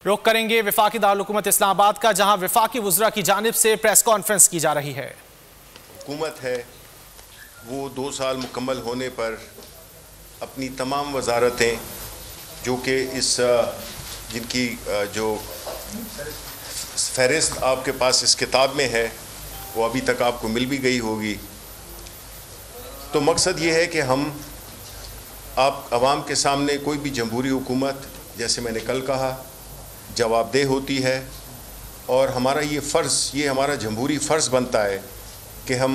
रुख करेंगे वफाकी दारुल-हुकूमत इस्लामाबाद का, जहां वफाकी वुज़रा की जानिब से प्रेस कॉन्फ्रेंस की जा रही है। हुकूमत है वो 2 साल मुकम्मल होने पर अपनी तमाम वजारतें जो कि इस जिनकी जो फहरिस्त आपके पास इस किताब में है वो अभी तक आपको मिल भी गई होगी। तो मकसद ये है कि हम आप आवाम के सामने कोई भी जमहूरी हुकूमत, जैसे मैंने कल कहा, जवाबदेह होती है और हमारा ये फ़र्ज़, ये हमारा जमहूरी फ़र्ज़ बनता है कि हम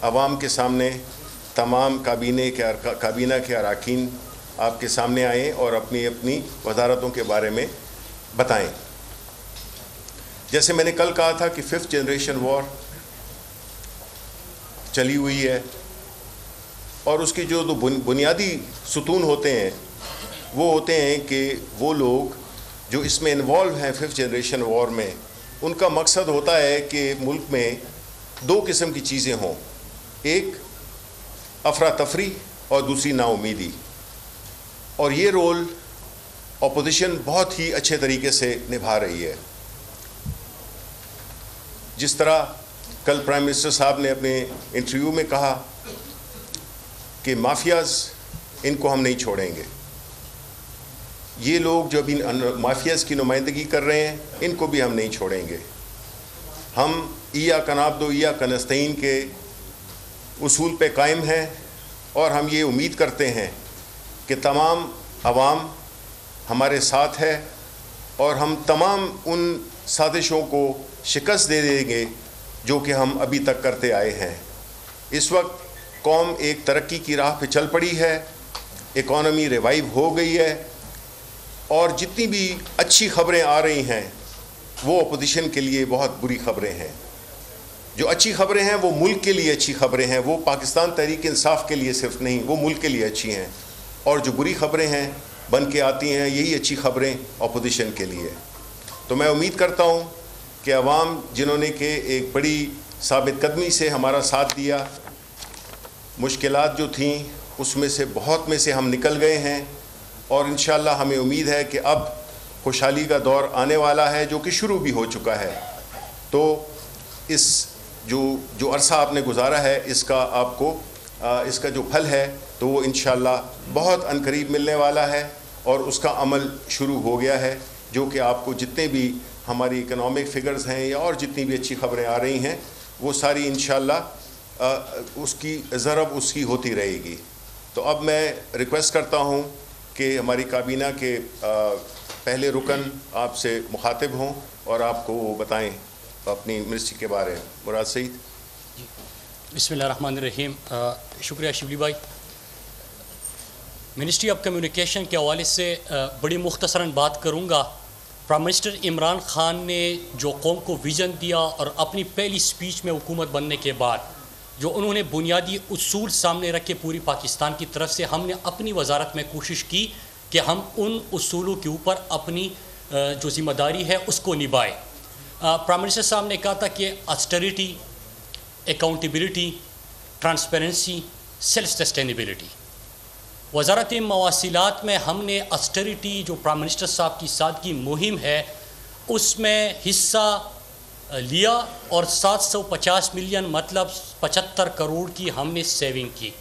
आवाम के सामने तमाम काबीना के अरकान आपके सामने आएँ और अपनी अपनी वजारतों के बारे में बताएं। जैसे मैंने कल कहा था कि 5th जनरेशन वॉर चली हुई है और उसके जो बुनियादी सुतून होते हैं वो होते हैं कि वो लोग जो इसमें इन्वॉल्व हैं 5th जनरेशन वॉर में, उनका मकसद होता है कि मुल्क में 2 किस्म की चीज़ें हों, एक अफरा तफरी और दूसरी नाउमीदी। और ये रोल अपोजिशन बहुत ही अच्छे तरीके से निभा रही है। जिस तरह कल प्राइम मिनिस्टर साहब ने अपने इंटरव्यू में कहा कि माफियाज़, इनको हम नहीं छोड़ेंगे, ये लोग जो अभी माफियाज़ की नुमाइंदगी कर रहे हैं इनको भी हम नहीं छोड़ेंगे। हम इया कनाब्दो इया कनस्तईन के उसूल पे कायम हैं और हम ये उम्मीद करते हैं कि तमाम अवाम हमारे साथ है और हम तमाम उन साजिशों को शिकस्त दे देंगे जो कि हम अभी तक करते आए हैं। इस वक्त कौम एक तरक्की की राह पे चल पड़ी है, इकॉनमी रिवाइव हो गई है और जितनी भी अच्छी खबरें आ रही हैं वो अपोजिशन के लिए बहुत बुरी खबरें हैं। जो अच्छी खबरें हैं वो मुल्क के लिए अच्छी खबरें हैं, वो पाकिस्तान तहरीक इंसाफ के लिए सिर्फ नहीं, वो मुल्क के लिए अच्छी हैं। और जो बुरी खबरें हैं बन के आती हैं, यही अच्छी खबरें अपोजिशन के लिए। तो मैं उम्मीद करता हूँ कि अवाम जिन्होंने कि एक बड़ी साबित कदमी से हमारा साथ दिया, मुश्किलात जो थीं उसमें से बहुत में से हम निकल गए हैं और इंशाअल्लाह हमें उम्मीद है कि अब खुशहाली का दौर आने वाला है, जो कि शुरू भी हो चुका है। तो इस जो अरसा आपने गुजारा है इसका आपको इसका जो फल है तो वो इंशाअल्लाह बहुत अनकरीब मिलने वाला है और उसका अमल शुरू हो गया है, जो कि आपको जितने भी हमारी इकनॉमिक फ़िगर्स हैं या और जितनी भी अच्छी खबरें आ रही हैं वो सारी इंशाअल्लाह उसकी ज़रब उसकी होती रहेगी। तो अब मैं रिक्वेस्ट करता हूँ कि हमारी काबीना के पहले रुकन आपसे मुखातिब हों और आपको वो बताएं अपनी मिनिस्ट्री के बारे में। मुराद सईद। बिस्मिल्लाहिर्रहमानिर्रहीम। शुक्रिया शिबली भाई। मिनिस्ट्री ऑफ कम्युनिकेशन के हवाले से बड़ी मुख्तसरन बात करूँगा। प्राइम मिनिस्टर इमरान खान ने जो कौम को विज़न दिया और अपनी पहली स्पीच में हुकूमत बनने के बाद जो उन्होंने बुनियादी उसूल सामने रखे पूरी पाकिस्तान की तरफ से, हमने अपनी वजारत में कोशिश की कि हम उन उसूलों के ऊपर अपनी जो ज़िम्मेदारी है उसको निभाएं। प्राइम मिनिस्टर साहब ने कहा था कि austerity, accountability, transparency, self sustainability. वज़ारत मवासिलात में हमने ऑस्टेरिटी जो प्राइम मिनिस्टर साहब की सादगी मुहिम है उसमें हिस्सा लिया और 750 मिलियन मतलब 75 करोड़ की हमने सेविंग की।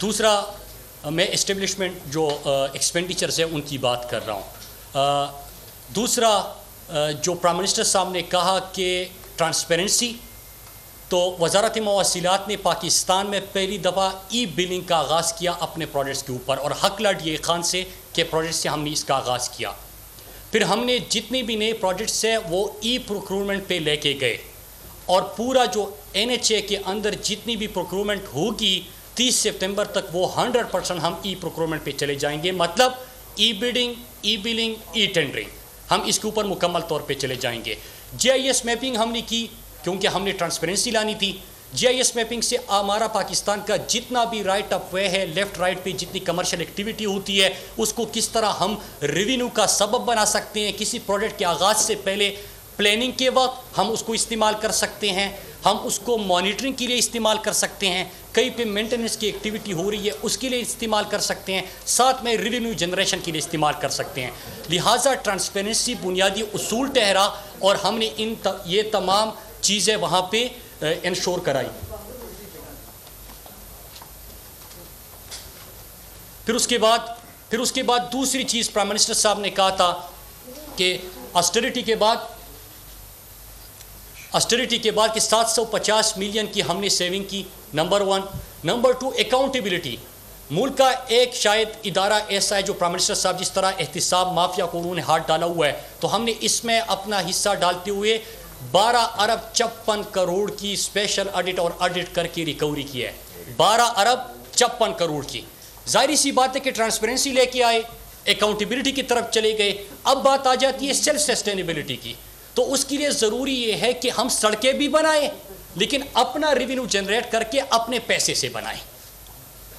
दूसरा, मैं इस्टेब्लिशमेंट जो एक्सपेंडिचर्स है उनकी बात कर रहा हूँ। दूसरा, जो प्राइम मिनिस्टर साहब ने कहा कि ट्रांसपेरेंसी, तो वज़ारत मवासिलात ने पाकिस्तान में पहली दफ़ा ई बिलिंग का आगाज़ किया अपने प्रोजेक्ट्स के ऊपर और हक लड़ ये खान से के प्रोजेक्ट से हमने इसका आगाज़ किया। फिर हमने जितने भी नए प्रोजेक्ट्स हैं वो ई प्रोक्योरमेंट पे लेके गए और पूरा जो NHA के अंदर जितनी भी प्रोक्योरमेंट होगी 30 सितंबर तक वो 100% हम ई प्रोक्योरमेंट पे चले जाएंगे। मतलब ई बिडिंग, ई बिलिंग, ई टेंडरिंग, हम इसके ऊपर मुकम्मल तौर पे चले जाएंगे। GIS मैपिंग हमने की क्योंकि हमने ट्रांसपेरेंसी लानी थी। GIS मैपिंग से हमारा पाकिस्तान का जितना भी राइट ऑफ वे है, लेफ़्ट राइट पे जितनी कमर्शियल एक्टिविटी होती है उसको किस तरह हम रेवेन्यू का सबब बना सकते हैं। किसी प्रोजेक्ट के आगाज़ से पहले प्लानिंग के वक्त हम उसको इस्तेमाल कर सकते हैं, हम उसको मॉनिटरिंग के लिए इस्तेमाल कर सकते हैं। कहीं पे मेंटेनेंस की एक्टिविटी हो रही है उसके लिए इस्तेमाल कर सकते हैं, साथ में रेवेन्यू जनरेशन के लिए इस्तेमाल कर सकते हैं। लिहाजा ट्रांसपेरेंसी बुनियादी उसूल ठहरा और हमने ये तमाम चीज़ें वहाँ पे इंश्योर कराई। फिर उसके बाद दूसरी चीज़ प्राइम मिनिस्टर साहब ने कहा था कि ऑस्टेरिटी के बाद कि 750 मिलियन की हमने सेविंग की, नंबर 1। Number 2, accountability. मुल्क का एक शायद इदारा ऐसा है जो प्राइम मिनिस्टर साहब जिस तरह एहतिसाब माफिया को उन्होंने हाथ डाला हुआ है, तो हमने इसमें अपना हिस्सा डालते हुए 12 अरब 56 करोड़ की स्पेशल ऑडिट और ऑडिट करके रिकवरी की है। 12 अरब 56 करोड़ की। जाहिर सी बात है कि ट्रांसपेरेंसी लेके आए, अकाउंटेबिलिटी की तरफ चले गए। अब बात आ जाती है सेल्फ सस्टेनेबिलिटी की, तो उसके लिए ज़रूरी ये है कि हम सड़कें भी बनाएं लेकिन अपना रेवेन्यू जनरेट करके अपने पैसे से बनाएं।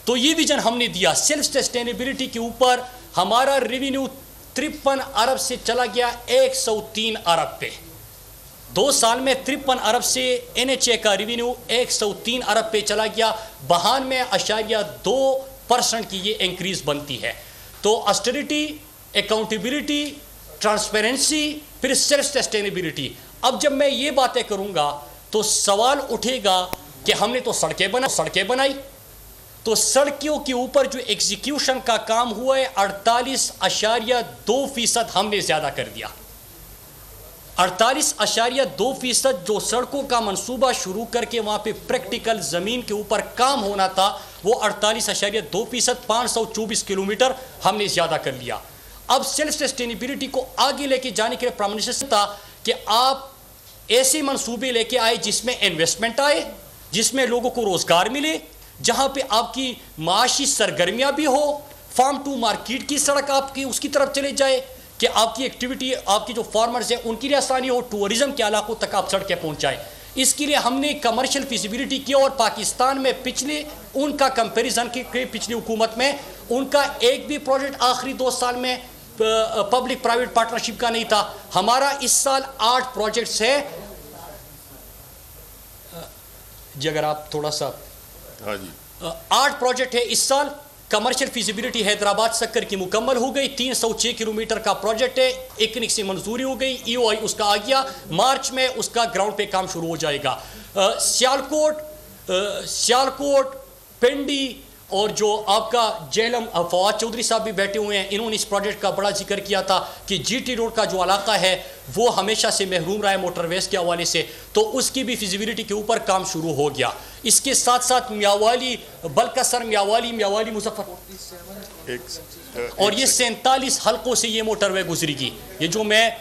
तो ये विजन हमने दिया। सेल्फ सस्टेनेबिलिटी के ऊपर हमारा रेवेन्यू 53 अरब से चला गया 103 अरब पे। 2 साल में 53 अरब से NHA का रेवेन्यू 103 अरब पे चला गया। 92.2% की ये इंक्रीज बनती है। तो ऑस्टेरिटी, अकाउंटेबिलिटी, ट्रांसपेरेंसी, फिर सेल्फ सस्टेनेबिलिटी। अब जब मैं ये बातें करूंगा तो सवाल उठेगा कि हमने तो सड़कें बनाई, तो सड़कों के ऊपर जो एग्जीक्यूशन का काम हुआ है 48.2% हमने ज़्यादा कर दिया। 48.2% जो सड़कों का मंसूबा शुरू करके वहाँ पे प्रैक्टिकल ज़मीन के ऊपर काम होना था वो 48.2%, 524 किलोमीटर हमने ज़्यादा कर लिया। अब सेल्फ सस्टेनेबिलिटी को आगे लेके जाने के लिए प्राइम मिनिस्टर था कि आप ऐसे मंसूबे लेके आए जिसमें इन्वेस्टमेंट आए, जिसमें लोगों को रोज़गार मिले, जहाँ पे आपकी माशी सरगर्मियाँ भी हो, फार्म टू मार्केट की सड़क आपकी उसकी तरफ चले जाए कि आपकी एक्टिविटी, आपकी जो फार्मर्स हैं उनके लिए आसानी हो, टूरिज्म के इलाकों तक आप सड़कें पहुँचाएँ। इसके लिए हमने कमर्शियल फिजिबिलिटी की और पाकिस्तान में पिछले उनका कंपैरिजन की पिछली हुकूमत में उनका एक भी प्रोजेक्ट आखिरी 2 साल में पब्लिक प्राइवेट पार्टनरशिप का नहीं था। हमारा इस साल 8 प्रोजेक्ट्स है जी, अगर आप थोड़ा सा, हाँ जी, 8 प्रोजेक्ट है इस साल। कमर्शियल फिजिबिलिटी हैदराबाद सक्कर की मुकम्मल हो गई, 306 किलोमीटर का प्रोजेक्ट है, इकनिक से मंजूरी हो गई, EOI उसका आ गया, मार्च में उसका ग्राउंड पे काम शुरू हो जाएगा। सियालकोट, पिंडी और जो आपका जेहलम, फवाद चौधरी साहब भी बैठे हुए हैं, इन्होंने इस प्रोजेक्ट का बड़ा जिक्र किया था कि GT रोड का जो इलाका है वो हमेशा से महरूम रहा है मोटरवेज के हवाले से, तो उसकी भी फिजिबिलिटी के ऊपर काम शुरू हो गया। इसके साथ साथ मियावाली, बलकसर, मियावाली मुजफ्फर, और ये 47 हल्कों से ये मोटरवे गुजरेगी। ये जो मैं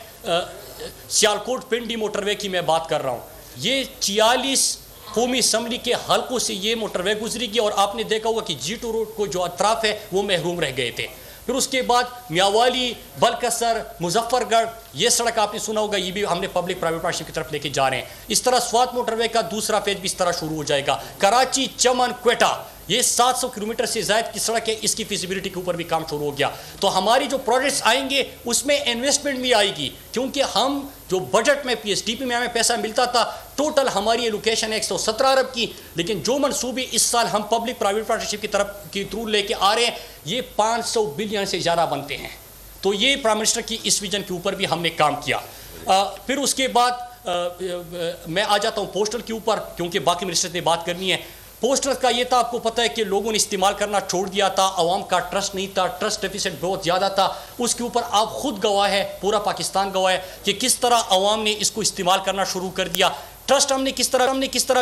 सियालकोट पिंडी मोटरवे की मैं बात कर रहा हूँ, ये 46 कौमी असम्बली के हल्कों से ये मोटरवे गुजरेगी। और आपने देखा होगा कि GT रोड को जो अतराफ है वो महरूम रह गए थे। फिर उसके बाद मियावाली, बलकसर, मुजफ्फरगढ़, ये सड़क आपने सुना होगा, ये भी हमने पब्लिक प्राइवेट पार्टनरशिप की तरफ लेके जा रहे हैं। इस तरह स्वात मोटरवे का दूसरा फेज भी इस तरह शुरू हो जाएगा। कराची, चमन, क्वेटा, ये 700 किलोमीटर से ज़ायद की सड़क है, इसकी फिजिबिलिटी के ऊपर भी काम शुरू हो गया। तो हमारी जो प्रोजेक्ट्स आएंगे उसमें इन्वेस्टमेंट भी आएगी, क्योंकि हम जो बजट में PSDP में हमें पैसा मिलता था, टोटल हमारी एलोकेशन है 117 अरब की, लेकिन जो मनसूबे इस साल हम पब्लिक प्राइवेट पार्टनरशिप की तरफ की थ्रू लेके आ रहे हैं ये 500 बिलियन से ज़्यादा बनते हैं। तो ये प्राइम मिनिस्टर की इस विजन के ऊपर भी हमने काम किया। फिर उसके बाद मैं आ जाता हूँ पोस्टल के ऊपर, क्योंकि बाकी मिनिस्टर ने बात करनी है। पोस्टल का ये था, आपको पता है कि लोगों ने इस्तेमाल करना छोड़ दिया था, आवाम का ट्रस्ट नहीं था, ट्रस्ट डेफिसिट बहुत ज़्यादा था। उसके ऊपर आप खुद गवाह है, पूरा पाकिस्तान गवाह है कि किस तरह आवाम ने इसको इस्तेमाल करना शुरू कर दिया। ट्रस्ट हमने किस तरह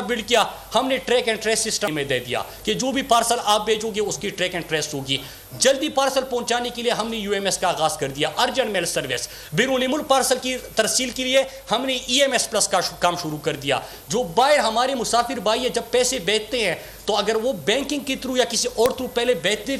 बिल्ड किया, हमने ट्रैक एंड ट्रेस सिस्टम में दे दिया कि जो भी पार्सल आप भेजोगे उसकी ट्रैक एंड ट्रेस होगी। जल्दी पार्सल पहुंचाने के लिए हमने UMS का आगाज़ कर दिया, अर्जेंट मेल सर्विस। बैरून मुल्क पार्सल की तरसील के लिए हमने EMS प्लस का काम शुरू कर दिया। जो बाहर हमारे मुसाफिर भाई है, जब पैसे भेजते हैं तो अगर वो बैंकिंग के थ्रू या किसी और थ्रू पहले भेजते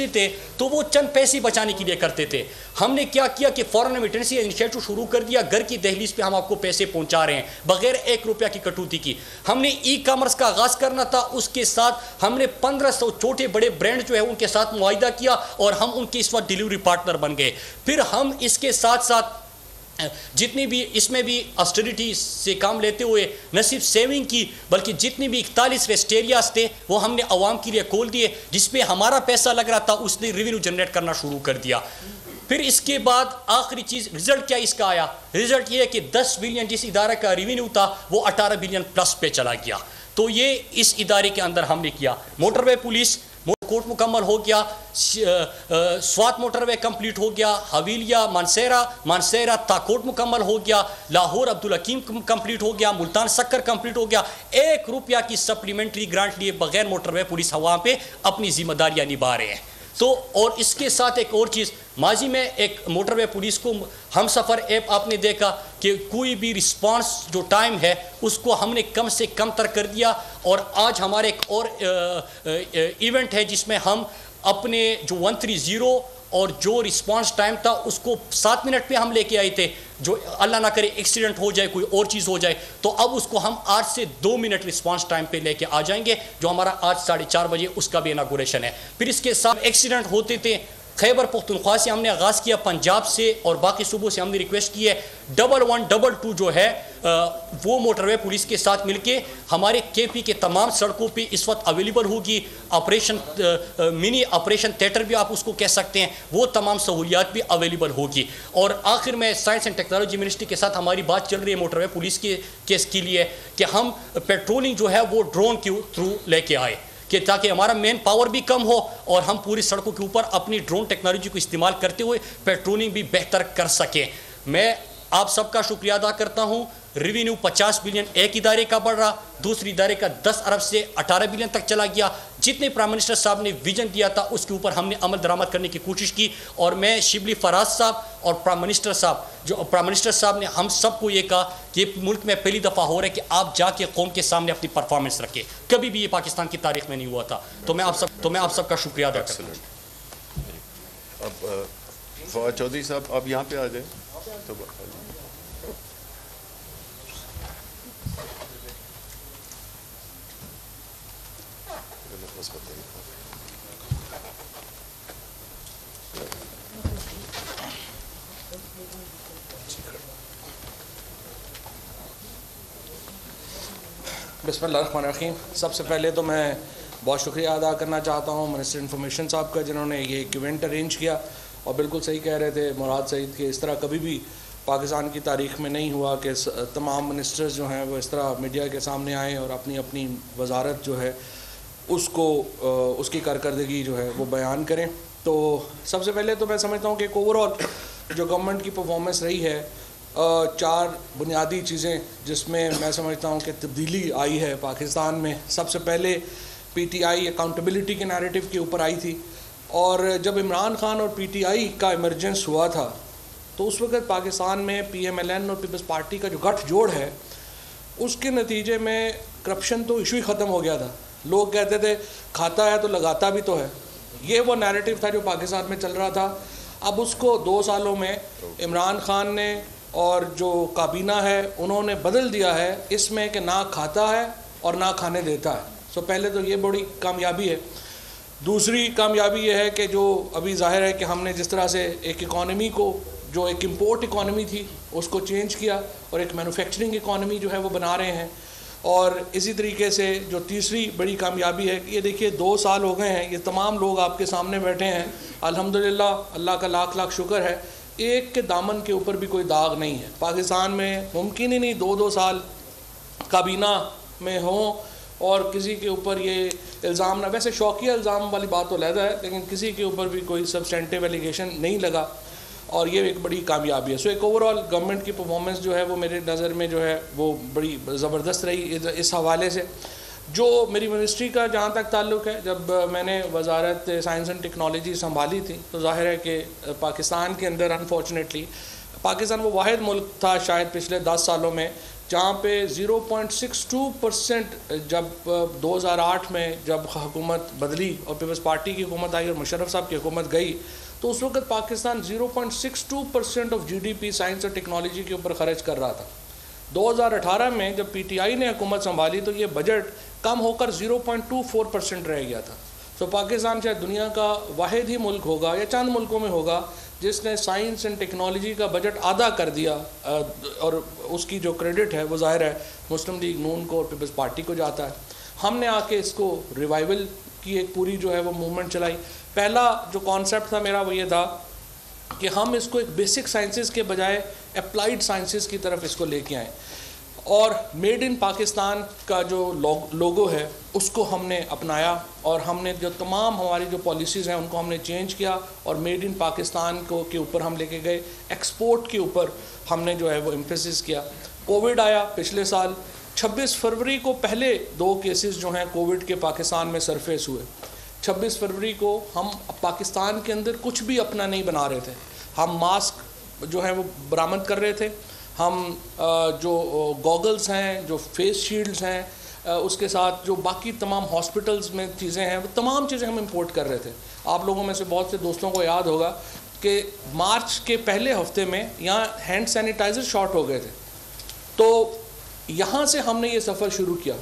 थे तो वो चंद पैसे बचाने के लिए करते थे। हमने क्या किया कि फॉरेन रेमिटेंस इनिशिएटिव शुरू कर दिया, घर की दहलीज पे हम आपको पैसे पहुंचा रहे हैं बगैर 1 रुपया की कटौती की। हमने ई-कॉमर्स का आगाज़ करना था, उसके साथ हमने 1500 छोटे बड़े ब्रांड जो है उनके साथ मुआहिदा किया और हम उनके इस वक्त डिलीवरी पार्टनर बन गए। फिर हम इसके साथ साथ जितनी भी इसमें भी ऑस्टेरिटी से काम लेते हुए न सिर्फ सेविंग की बल्कि जितनी भी 41 रेस्ट एरियाज थे वो हमने आवाम के लिए खोल दिए, जिसपे हमारा पैसा लग रहा था उसने रेवेन्यू जनरेट करना शुरू कर दिया। फिर इसके बाद आखिरी चीज़ रिजल्ट क्या इसका आया, रिजल्ट ये है कि 10 बिलियन जिस इदारे का रेवेन्यू था वो 18 बिलियन प्लस पे चला गया। तो ये इस इदारे के अंदर हमने किया। मोटरवे पुलिस कोर्ट मुकम्मल हो गया, स्वात मोटरवे कंप्लीट हो गया, हवेलिया मानसेरा ताकोट मुकम्मल हो गया, लाहौर अब्दुल हकीम कंप्लीट हो गया, मुल्तान सक्कर कंप्लीट हो गया। 1 रुपया की सप्लीमेंट्री ग्रांट लिए बगैर मोटरवे पुलिस वहाँ पे अपनी जिम्मेदारियाँ निभा रहे हैं। तो और इसके साथ एक और चीज़, माजी में एक मोटरवे पुलिस को हम सफ़र ऐप आपने देखा कि कोई भी रिस्पांस जो टाइम है उसको हमने कम से कम तर कर दिया। और आज हमारे एक और इवेंट है जिसमें हम अपने जो 130 और जो रिस्पांस टाइम था उसको 7 मिनट पे हम लेके आए थे। जो अल्लाह ना करे एक्सीडेंट हो जाए, कोई और चीज़ हो जाए, तो अब उसको हम आज से 2 मिनट रिस्पांस टाइम पे लेके आ जाएंगे, जो हमारा आज 4:30 बजे उसका भी इनागुरेशन है। फिर इसके साथ एक्सीडेंट होते थे खैबर पख्तूनख्वा से हमने आगाज़ किया, पंजाब से और बाकी सूबों से हमने रिक्वेस्ट की है 1122 जो है वो मोटरवे पुलिस के साथ मिलके हमारे केपी के तमाम सड़कों पे इस वक्त अवेलेबल होगी। ऑपरेशन मिनी ऑपरेशन थिएटर भी आप उसको कह सकते हैं, वो तमाम सहूलियात भी अवेलेबल होगी। और आखिर में साइंस एंड टेक्नोलॉजी मिनिस्ट्री के साथ हमारी बात चल रही है मोटरवे पुलिस के केस के लिए कि हम पेट्रोलिंग जो है वो ड्रोन के थ्रू लेके आए कि ताकि हमारा मेन पावर भी कम हो और हम पूरी सड़कों के ऊपर अपनी ड्रोन टेक्नोलॉजी को इस्तेमाल करते हुए पेट्रोलिंग भी बेहतर कर सकें। मैं आप सबका शुक्रिया अदा करता हूं। रेवेन्यू 50 बिलियन एक इदारे का बढ़ रहा, दूसरी इदारे का 10 अरब से 18 बिलियन तक चला गया। जितने प्राइम मिनिस्टर साहब ने विजन दिया था उसके ऊपर हमने अमल दरामद करने की कोशिश की। और मैं शिबली फराज साहब और प्राइम मिनिस्टर साहब ने हम सबको ये कहा कि मुल्क में पहली दफ़ा हो रहा है कि आप जाके कौम के सामने अपनी परफॉर्मेंस रखें, कभी भी ये पाकिस्तान की तारीख में नहीं हुआ था। तो मैं आप सबका शुक्रिया अदा करता हूँ। अब फवाद चौधरी साहब आप यहाँ पे आ जाए तो बिस्मिल्लाहिर्रहमानिर्रहीम। सबसे पहले तो मैं बहुत शुक्रिया अदा करना चाहता हूँ मिनिस्टर इन्फॉर्मेशन साहब का, जिन्होंने ये एक इवेंट अरेंज किया। और बिल्कुल सही कह रहे थे मुराद सईद कि इस तरह कभी भी पाकिस्तान की तारीख़ में नहीं हुआ कि तमाम मिनिस्टर्स जो हैं वो इस तरह मीडिया के सामने आएँ और अपनी अपनी वजारत जो है उसको उसकी कारकर्दगी जो है वो बयान करें। तो सबसे पहले तो मैं समझता हूँ कि ओवरऑल जो गवर्नमेंट की परफॉर्मेंस रही है, 4 बुनियादी चीज़ें जिसमें मैं समझता हूँ कि तब्दीली आई है पाकिस्तान में। सबसे पहले PTI अकाउंटेबिलिटी के नैरेटिव के ऊपर आई थी, और जब इमरान खान और PTI का इमरजेंस हुआ था तो उस वक्त पाकिस्तान में PMLN और पीपल्स पार्टी का जो गठजोड़ है उसके नतीजे में करप्शन तो इशू ही ख़त्म हो गया था। लोग कहते थे खाता है तो लगाता भी तो है, ये वो नैरेटिव था जो पाकिस्तान में चल रहा था। अब उसको 2 सालों में इमरान खान ने और जो काबीना है उन्होंने बदल दिया है इसमें कि ना खाता है और ना खाने देता है। सो पहले तो ये बड़ी कामयाबी है। दूसरी कामयाबी ये है कि जो अभी जाहिर है कि हमने जिस तरह से एक इकॉनमी को, जो एक इम्पोर्ट इकॉनमी थी उसको चेंज किया और एक मैन्युफैक्चरिंग इकॉनमी जो है वो बना रहे हैं। और इसी तरीके से जो तीसरी बड़ी कामयाबी है कि ये देखिए 2 साल हो गए हैं, ये तमाम लोग आपके सामने बैठे हैं, अल्हम्दुलिल्लाह, अल्लाह का लाख लाख शुक्र है, एक के दामन के ऊपर भी कोई दाग नहीं है। पाकिस्तान में मुमकिन ही नहीं 2-2 साल काबीना में हों और किसी के ऊपर ये इल्ज़ाम ना, वैसे शौकिया इल्ज़ाम वाली बात तो अलहदा है, लेकिन किसी के ऊपर भी कोई सब्सटेंटिव एलिगेशन नहीं लगा, और ये एक बड़ी कामयाबी है। सो एक ओवरऑल गवर्नमेंट की परफॉर्मेंस जो है वो मेरे नज़र में जो है वो बड़ी ज़बरदस्त रही। इस हवाले से जो मेरी मिनिस्ट्री का जहाँ तक ताल्लुक़ है, जब मैंने वजारत साइंस एंड टेक्नोलॉजी संभाली थी तो ज़ाहिर है कि पाकिस्तान के अंदर अनफॉर्चुनेटली पाकिस्तान वो वाहिद मुल्क था शायद पिछले 10 सालों में जहाँ पे 0.62% जब 2008 में जब हुकूमत बदली और पीपल्स पार्टी की हुकूमत आई और मुशर्रफ साहब की हुकूमत गई, तो उस वक्त पाकिस्तान 0.62% ऑफ GDP साइंस और टेक्नोलॉजी के ऊपर ख़र्च कर रहा था। 2018 में जब PTI ने हुकूमत संभाली तो ये बजट कम होकर 0.24% रह गया था। तो पाकिस्तान शायद दुनिया का वाहिद ही मुल्क होगा या चंद मुल्कों में होगा जिसने साइंस एंड टेक्नोलॉजी का बजट आधा कर दिया, और उसकी जो क्रेडिट है वो ज़ाहिर है मुस्लिम लीग नून को और पीपल्स पार्टी को जाता है। हमने आके इसको रिवाइवल की एक पूरी जो है वो मूवमेंट चलाई। पहला जो कॉन्सेप्ट था मेरा वो ये था कि हम इसको एक बेसिक साइंसेस के बजाय अप्लाइड साइंसेस की तरफ इसको लेके आएँ, और मेड इन पाकिस्तान का जो लोगो है उसको हमने अपनाया, और हमने जो तमाम हमारी जो पॉलिसीज़ हैं उनको हमने चेंज किया और मेड इन पाकिस्तान को के ऊपर हम लेके गए। एक्सपोर्ट के ऊपर हमने जो है वो एम्फेसिस किया। कोविड आया पिछले साल, 26 फरवरी को पहले 2 केसेस जो हैं कोविड के पाकिस्तान में सरफेस हुए। 26 फरवरी को हम पाकिस्तान के अंदर कुछ भी अपना नहीं बना रहे थे। हम मास्क जो है वो बरामद कर रहे थे, हम जो गॉगल्स हैं, जो फेस शील्ड्स हैं, उसके साथ जो बाकी तमाम हॉस्पिटल्स में चीज़ें हैं वो तमाम चीज़ें हम इंपोर्ट कर रहे थे। आप लोगों में से बहुत से दोस्तों को याद होगा कि मार्च के पहले हफ्ते में यहाँ हैंड सैनिटाइज़र शॉर्ट हो गए थे, तो यहाँ से हमने ये सफ़र शुरू किया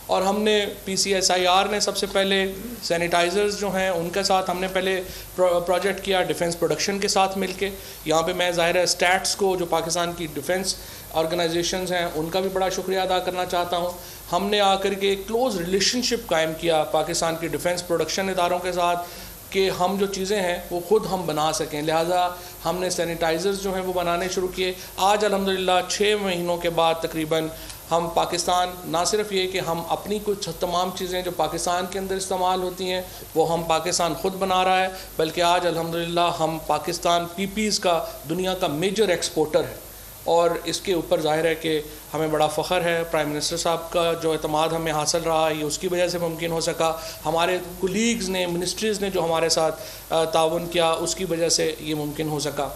और हमने PCSIR ने सबसे पहले सैनिटाइज़र्स जो हैं उनके साथ हमने पहले प्रोजेक्ट किया डिफेंस प्रोडक्शन के साथ मिलके। यहाँ पे मैं ज़ाहिर है स्टैट्स को, जो पाकिस्तान की डिफेंस ऑर्गेनाइजेशंस हैं, उनका भी बड़ा शुक्रिया अदा करना चाहता हूँ। हमने आकर के क्लोज़ रिलेशनशिप कायम किया पाकिस्तान की डिफेंस प्रोडक्शन इदारों के साथ कि हम जो चीज़ें हैं वो ख़ुद हम बना सकें। लिहाजा हमने सैनिटाइज़र्स जो हैं वो बनाने शुरू किए। आज अल्हम्दुलिल्लाह 6 महीनों के बाद तकरीबन हम पाकिस्तान, ना सिर्फ ये कि हम अपनी कुछ तमाम चीज़ें जो पाकिस्तान के अंदर इस्तेमाल होती हैं वो हम पाकिस्तान ख़ुद बना रहा है, बल्कि आज अल्हम्दुलिल्लाह हम पाकिस्तान PPEs का दुनिया का मेजर एक्सपोर्टर है। और इसके ऊपर ज़ाहिर है कि हमें बड़ा फ़ख्र है। प्राइम मिनिस्टर साहब का जो एतमाद हमें हासिल रहा है ये उसकी वजह से मुमकिन हो सका। हमारे कोलीग्स ने, मिनिस्ट्रीज़ ने जो हमारे साथ ताउन किया उसकी वजह से ये मुमकिन हो सका।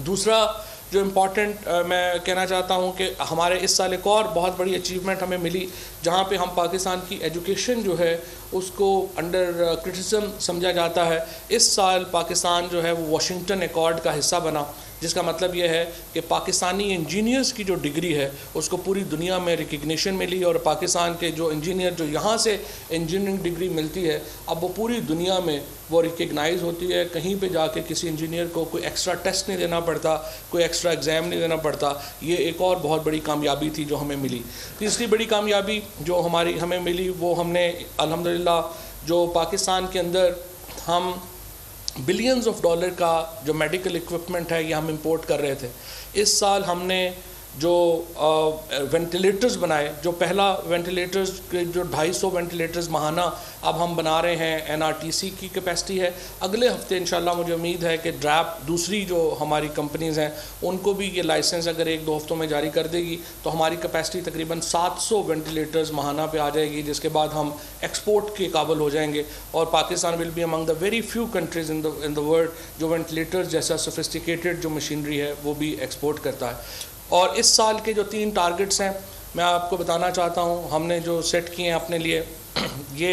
दूसरा जो इम्पॉर्टेंट मैं कहना चाहता हूँ कि हमारे इस साल एक और बहुत बड़ी अचीवमेंट हमें मिली, जहाँ पे हम पाकिस्तान की एजुकेशन जो है उसको अंडर क्रिटिसिज्म समझा जाता है। इस साल पाकिस्तान जो है वो वाशिंगटन एकॉर्ड का हिस्सा बना, जिसका मतलब ये है कि पाकिस्तानी इंजीनियर्स की जो डिग्री है उसको पूरी दुनिया में रिकग्निशन मिली, और पाकिस्तान के जो इंजीनियर जो यहाँ से इंजीनियरिंग डिग्री मिलती है अब वो पूरी दुनिया में वो रिकग्नाइज़ होती है। कहीं पे जाके किसी इंजीनियर को कोई एक्स्ट्रा टेस्ट नहीं देना पड़ता, कोई एक्स्ट्रा एग्ज़ाम नहीं देना पड़ता। ये एक और बहुत बड़ी कामयाबी थी जो हमें मिली। तीसरी बड़ी कामयाबी जो हमें मिली वो हमने अल्हम्दुलिल्लाह जो पाकिस्तान के अंदर हम बिलियंस ऑफ डॉलर का जो मेडिकल इक्विपमेंट है ये हम इंपोर्ट कर रहे थे। इस साल हमने जो वेंटिलेटर्स बनाए, जो पहला वेंटिलेटर्स जो 250 वेंटिलेटर्स माहाना अब हम बना रहे हैं, NRTC की कैपेसिटी है। अगले हफ्ते इंशाल्लाह मुझे उम्मीद है कि ड्रैप दूसरी जो हमारी कंपनीज़ हैं उनको भी ये लाइसेंस अगर 1-2 हफ्तों में जारी कर देगी तो हमारी कैपेसिटी तकरीबन 700 वेंटिलेटर्स माहाना पे आ जाएगी, जिसके बाद हम एक्सपोर्ट के काबिल हो जाएंगे। और Pakistan will be among the very few countries in the world जो वेंटिलेटर्स जैसा सोफिस्टिकेटेड जो मशीनरी है वो भी एक्सपोर्ट करता है। और इस साल के जो 3 टारगेट्स हैं मैं आपको बताना चाहता हूँ हमने जो सेट किए हैं अपने लिए। ये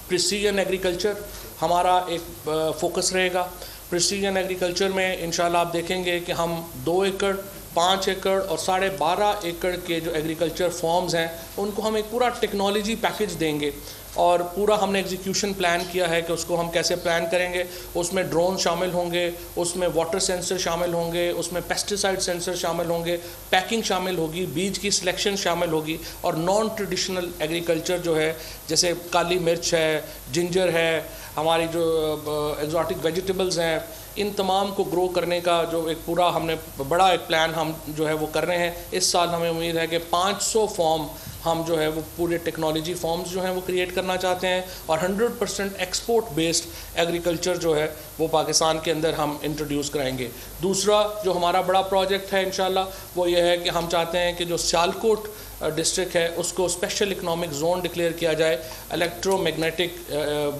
प्रिसीजन एग्रीकल्चर हमारा एक फोकस रहेगा। प्रिसीजन एग्रीकल्चर में इंशाल्लाह आप देखेंगे कि हम 2 एकड़, 5 एकड़ और 12.5 एकड़ के जो एग्रीकल्चर फॉर्म्स हैं उनको हम एक पूरा टेक्नोलॉजी पैकेज देंगे, और पूरा हमने एग्जीक्यूशन प्लान किया है कि उसको हम कैसे प्लान करेंगे। उसमें ड्रोन शामिल होंगे, उसमें वाटर सेंसर शामिल होंगे, उसमें पेस्टिसाइड सेंसर शामिल होंगे, पैकिंग शामिल होगी, बीज की सिलेक्शन शामिल होगी, और नॉन ट्रेडिशनल एग्रीकल्चर जो है जैसे काली मिर्च है, जिंजर है, हमारी जो एक्जॉटिक वेजिटेबल्स हैं, इन तमाम को ग्रो करने का जो एक पूरा हमने बड़ा एक प्लान हम जो है वो कर रहे हैं। इस साल हमें उम्मीद है कि 500 फॉर्म हम जो है वो पूरे टेक्नोलॉजी फॉर्म्स जो हैं वो क्रिएट करना चाहते हैं, और 100% एक्सपोर्ट बेस्ड एग्रीकल्चर जो है वो पाकिस्तान के अंदर हम इंट्रोड्यूस कराएंगे। दूसरा जो हमारा बड़ा प्रोजेक्ट है इंशाल्लाह वो ये है कि हम चाहते हैं कि जो सियालकोट डिस्ट्रिक्ट है उसको स्पेशल इकनॉमिक जोन डिक्लेयर किया जाए इलेक्ट्रोमैग्नेटिक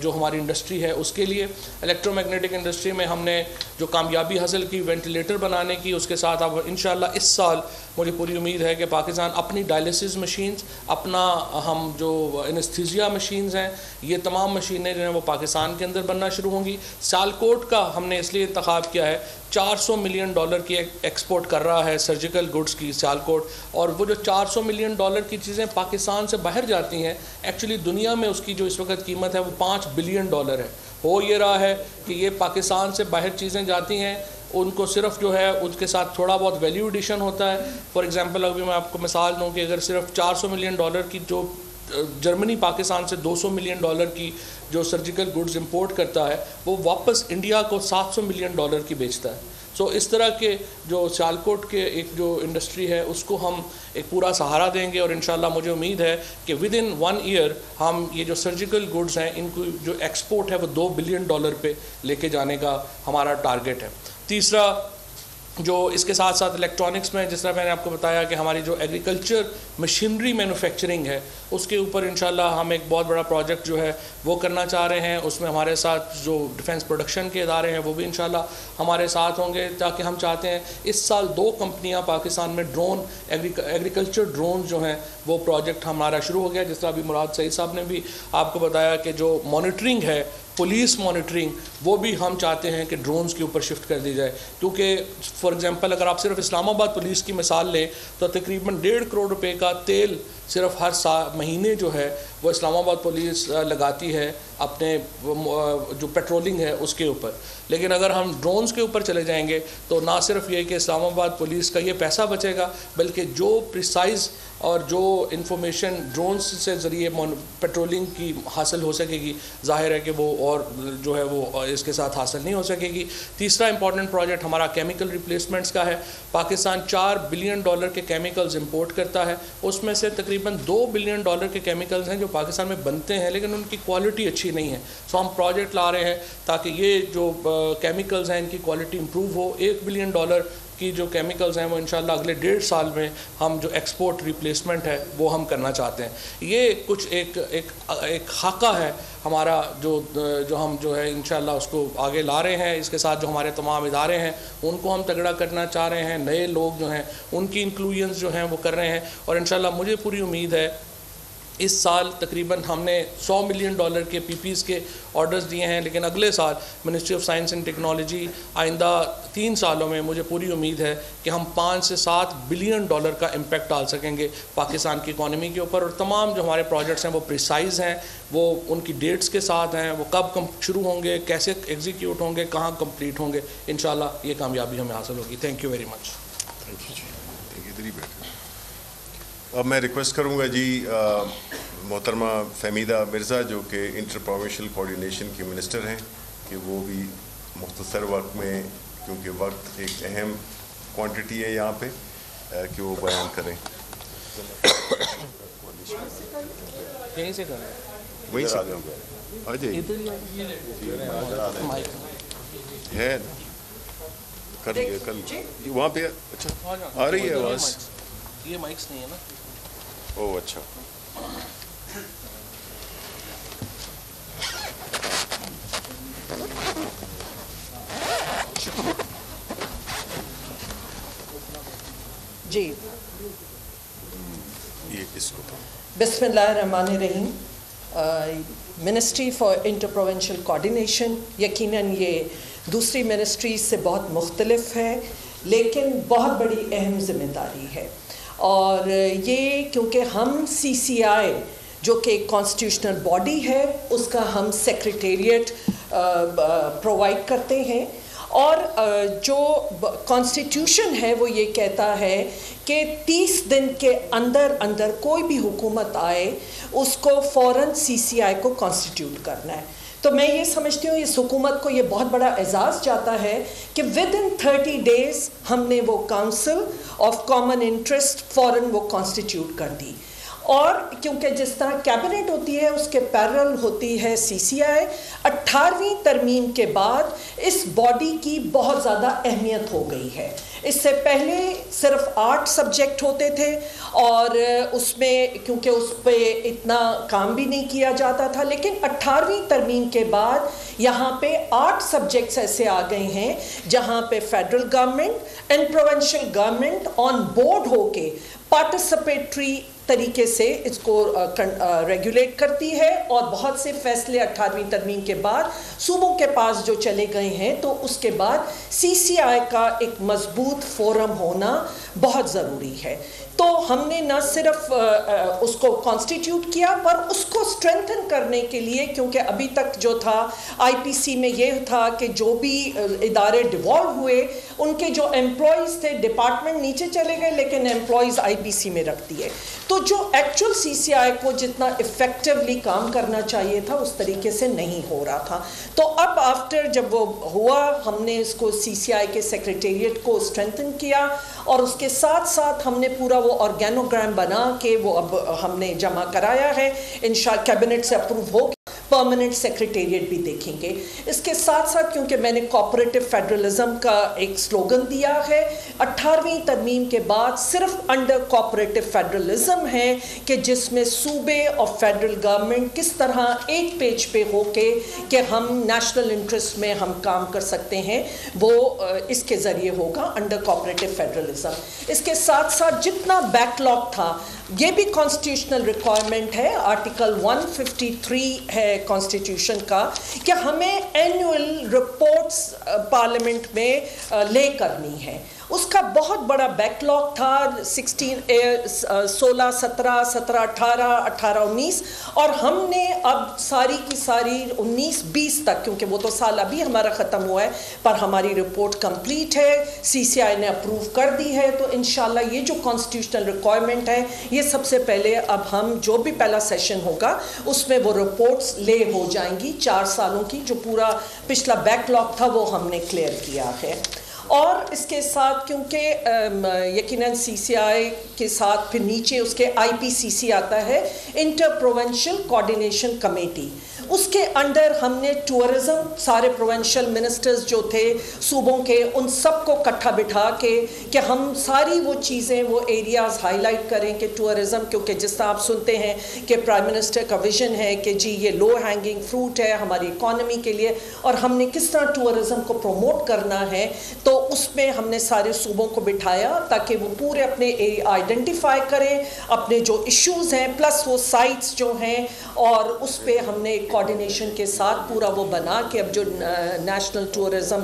जो हमारी इंडस्ट्री है उसके लिए। इलेक्ट्रोमैग्नेटिक इंडस्ट्री में हमने जो कामयाबी हासिल की वेंटिलेटर बनाने की, उसके साथ अब इंशाल्लाह इस साल मुझे पूरी उम्मीद है कि पाकिस्तान अपनी डायलिसिस मशीन्स, अपना हम जो एनेस्थीसिया मशीन्स हैं, ये तमाम मशीनें जो हैं वो पाकिस्तान के अंदर बनना शुरू होंगी। सियालकोट का हमने इसलिए इंतखाब किया है, $400 मिलियन की एक्सपोर्ट कर रहा है सर्जिकल गुड्स की सियालकोट, और वो जो $400 मिलियन की चीज़ें पाकिस्तान से बाहर जाती हैं, एक्चुअली दुनिया में उसकी जो इस वक्त कीमत है वो $5 बिलियन है। हो ये रहा है कि ये पाकिस्तान से बाहर चीज़ें जाती हैं, उनको सिर्फ जो है उसके साथ थोड़ा बहुत वैल्यू एडिशन होता है। फॉर एग्जांपल अभी मैं आपको मिसाल दूं कि अगर सिर्फ $400 मिलियन की जो जर्मनी पाकिस्तान से $200 मिलियन की जो सर्जिकल गुड्स इंपोर्ट करता है, वो वापस इंडिया को $700 मिलियन की बेचता है। सो इस तरह के जो सियालकोट के एक जो इंडस्ट्री है उसको हम एक पूरा सहारा देंगे और इंशाल्लाह मुझे उम्मीद है कि विद इन 1 ईयर हम ये जो सर्जिकल गुड्स हैं इनको जो एक्सपोर्ट है वो $2 बिलियन पे लेके जाने का हमारा टारगेट है। तीसरा, जो इसके साथ साथ इलेक्ट्रॉनिक्स में, जिस तरह मैंने आपको बताया कि हमारी जो एग्रीकल्चर मशीनरी मैन्युफैक्चरिंग है उसके ऊपर इंशाल्लाह हम एक बहुत बड़ा प्रोजेक्ट जो है वो करना चाह रहे हैं। उसमें हमारे साथ जो डिफेंस प्रोडक्शन के इदारे हैं वो भी इंशाल्लाह हमारे साथ होंगे, ताकि हम चाहते हैं इस साल 2 कंपनियां पाकिस्तान में ड्रोन एग्रीकल्चर ड्रोन जो हैं वो प्रोजेक्ट हमारा शुरू हो गया। जिस तरह अभी मुराद सईद साहब ने भी आपको बताया कि जो मॉनिटरिंग है, पुलिस मॉनिटरिंग, वो भी हम चाहते हैं कि ड्रोन्स के ऊपर शिफ्ट कर दी जाए। क्योंकि फॉर एग्जांपल अगर आप सिर्फ इस्लामाबाद पुलिस की मिसाल लें तो तकरीबन $1.5 करोड़ का तेल सिर्फ हर महीने जो है वो इस्लामाबाद पुलिस लगाती है अपने जो पेट्रोलिंग है उसके ऊपर। लेकिन अगर हम ड्रोन्स के ऊपर चले जाएंगे तो ना सिर्फ ये कि इस्लामाबाद पुलिस का ये पैसा बचेगा, बल्कि जो प्रिसाइज और जो इंफॉर्मेशन ड्रोन्स से ज़रिए पेट्रोलिंग की हासिल हो सकेगी, जाहिर है कि वो और जो है वो इसके साथ हासिल नहीं हो सकेगी। तीसरा इंपॉर्टेंट प्रोजेक्ट हमारा केमिकल रिप्लेसमेंट्स का है। पाकिस्तान $4 बिलियन के केमिकल्स इंपोर्ट करता है, उसमें से तकरीबन $2 बिलियन के केमिकल्स हैं जो पाकिस्तान में बनते हैं लेकिन उनकी क्वालिटी अच्छी नहीं है। सो हम प्रोजेक्ट ला रहे हैं ताकि ये जो केमिकल्स हैं इनकी क्वालिटी इंप्रूव हो। $1 बिलियन की जो केमिकल्स हैं वो इंशाल्लाह अगले 1.5 साल में हम जो एक्सपोर्ट रिप्लेसमेंट है वो हम करना चाहते हैं। ये कुछ एक खाका है हमारा जो हम जो है इंशाल्लाह उसको आगे ला रहे हैं। इसके साथ जो हमारे तमाम इदारे हैं उनको हम तगड़ा करना चाह रहे हैं, नए लोग जो हैं उनकी इंक्लूजन्स जो हैं वो कर रहे हैं और इंशाल्लाह मुझे पूरी उम्मीद है इस साल तकरीबन हमने $100 मिलियन के पीपीज़ के ऑर्डर्स दिए हैं, लेकिन अगले साल ministry of science and technology आइंदा 3 सालों में मुझे पूरी उम्मीद है कि हम $5 से $7 बिलियन का इम्पैक्ट डाल सकेंगे पाकिस्तान की इकॉनमी के ऊपर। और तमाम जो हमारे प्रोजेक्ट्स हैं वो प्रिसाइज हैं, वो उनकी डेट्स के साथ हैं, वो कब शुरू होंगे, कैसे एग्जीक्यूट होंगे, कहाँ कंप्लीट होंगे। इंशाल्लाह ये कामयाबी हमें हासिल होगी। Thank you very much. Thank you ji. अब मैं रिक्वेस्ट करूंगा जी मोहतरमा फहमीदा मिर्ज़ा जो कि इंटर प्रोविंशियल कोऑर्डिनेशन की मिनिस्टर हैं कि वो भी मुख्तसर वक्त में, क्योंकि वक्त एक अहम क्वांटिटी है यहाँ पे, कि वो बयान करें। यहीं से करें, वहीं से आ जाइए है कर लिया कल वहाँ पे। अच्छा आ रही है आवाज़? ये माइक्स नहीं है ना? ओह अच्छा। जी ये किसको? बिस्मिल्लाहिर्रहमानिर्रहीम। Ministry for inter provincial coordination यकीनन ये दूसरी मिनिस्ट्री से बहुत मुख्तलिफ है, लेकिन बहुत बड़ी अहम जिम्मेदारी है। और ये क्योंकि हम CCI जो कि कॉन्स्टिट्यूशनल बॉडी है उसका हम सेक्रेटेरिएट प्रोवाइड करते हैं, और जो कॉन्स्टिट्यूशन है वो ये कहता है कि 30 दिन के अंदर अंदर कोई भी हुकूमत आए उसको फ़ौरन CCI को कॉन्स्टिट्यूट करना है। तो मैं ये समझती हूँ इस हुकूमत को ये बहुत बड़ा एजाज़ जाता है कि विद इन 30 डेज़ हमने वो काउंसिल ऑफ कॉमन इंटरेस्ट फ़ौरन वो कॉन्स्टिट्यूट कर दी। और क्योंकि जिस तरह कैबिनेट होती है उसके पैरेलल होती है CCI, 18वीं तरमीम के बाद इस बॉडी की बहुत ज़्यादा अहमियत हो गई है। इससे पहले सिर्फ 8 सब्जेक्ट होते थे और उसमें क्योंकि उस पर इतना काम भी नहीं किया जाता था, लेकिन 18वीं तरमीम के बाद यहाँ पे 8 सब्जेक्ट्स ऐसे आ गए हैं जहाँ पे federal government and provincial government on board होके पार्टिसिपेटरी तरीके से इसको रेगुलेट करती है और बहुत से फैसले 18वीं तरमीम के बाद सूबों के पास जो चले गए हैं, तो उसके बाद CCI का एक मजबूत फोरम होना बहुत ज़रूरी है। तो हमने न सिर्फ उसको कॉन्स्टिट्यूट किया पर उसको स्ट्रेंथन करने के लिए, क्योंकि अभी तक जो था IPC में ये था कि जो भी इदारे डिवॉल्व हुए उनके जो एम्प्लॉयज़ थे डिपार्टमेंट नीचे चले गए लेकिन एम्प्लॉयज़ IPC में रख दिए। तो जो एक्चुअल CCI को जितना इफ़ेक्टिवली काम करना चाहिए था उस तरीके से नहीं हो रहा था। तो अब आफ्टर जब वो हुआ, हमने इसको CCI के सेक्रेटेरिएट को स्ट्रेंथन किया और उसके साथ साथ हमने पूरा वो ऑर्गेनोग्राम बना के वो अब हमने जमा कराया है। इंशाअल्लाह कैबिनेट से अप्रूव हो, परमानेंट सेक्रेटेरिएट भी देखेंगे। इसके साथ साथ क्योंकि मैंने कोऑपरेटिव फेडरलिज्म का एक स्लोगन दिया है, 18वीं तरमीम के बाद सिर्फ अंडर कोऑपरेटिव फेडरलिज्म है कि जिसमें सूबे और फेडरल गवर्नमेंट किस तरह एक पेज पे होके कि हम नेशनल इंटरेस्ट में हम काम कर सकते हैं, वो इसके ज़रिए होगा अंडर कोऑपरेटिव फेडरलिज्म। इसके साथ साथ जितना बैकलॉग था, ये भी कॉन्स्टिट्यूशनल रिक्वायरमेंट है, आर्टिकल 153 है कॉन्स्टिट्यूशन का कि हमें एनुअल रिपोर्ट्स पार्लियामेंट में ले करनी है। उसका बहुत बड़ा बैकलॉग था 16, 16, 17, 17, 18, 18, 19 और हमने अब सारी की सारी 19, 20 तक, क्योंकि वो तो साल अभी हमारा ख़त्म हुआ है पर हमारी रिपोर्ट कंप्लीट है, CCI ने अप्रूव कर दी है। तो इंशाल्लाह ये जो कॉन्स्टिट्यूशनल रिक्वायरमेंट है ये सबसे पहले अब हम जो भी पहला सेशन होगा उसमें वो रिपोर्ट्स ले हो जाएंगी। 4 सालों की जो पूरा पिछला बैकलॉग था वो हमने क्लियर किया है। और इसके साथ क्योंकि यकीनन CCI के साथ फिर नीचे उसके IPCC आता है, इंटर प्रोविंशियल कोऑर्डिनेशन कमेटी, उसके अंडर हमने टूरिज़्म सारे प्रोविंशियल मिनिस्टर्स जो थे सूबों के उन सबको इकट्ठा बिठा के कि हम सारी वो चीज़ें वो एरियाज़ हाईलाइट करें कि टूरिज़्म, क्योंकि जिस तरह आप सुनते हैं कि प्राइम मिनिस्टर का विज़न है कि जी ये लो हैंगिंग फ्रूट है हमारी इकॉनमी के लिए और हमने किस तरह टूरिज़्म को प्रमोट करना है, तो उसमें हमने सारे सूबों को बिठाया ताकि वो पूरे अपने आइडेंटिफाई करें अपने जो इश्यूज़ हैं प्लस वो साइट्स जो हैं, और उस पर हमने कोऑर्डिनेशन के साथ पूरा वो बना कि अब जो नेशनल टूरिज़्म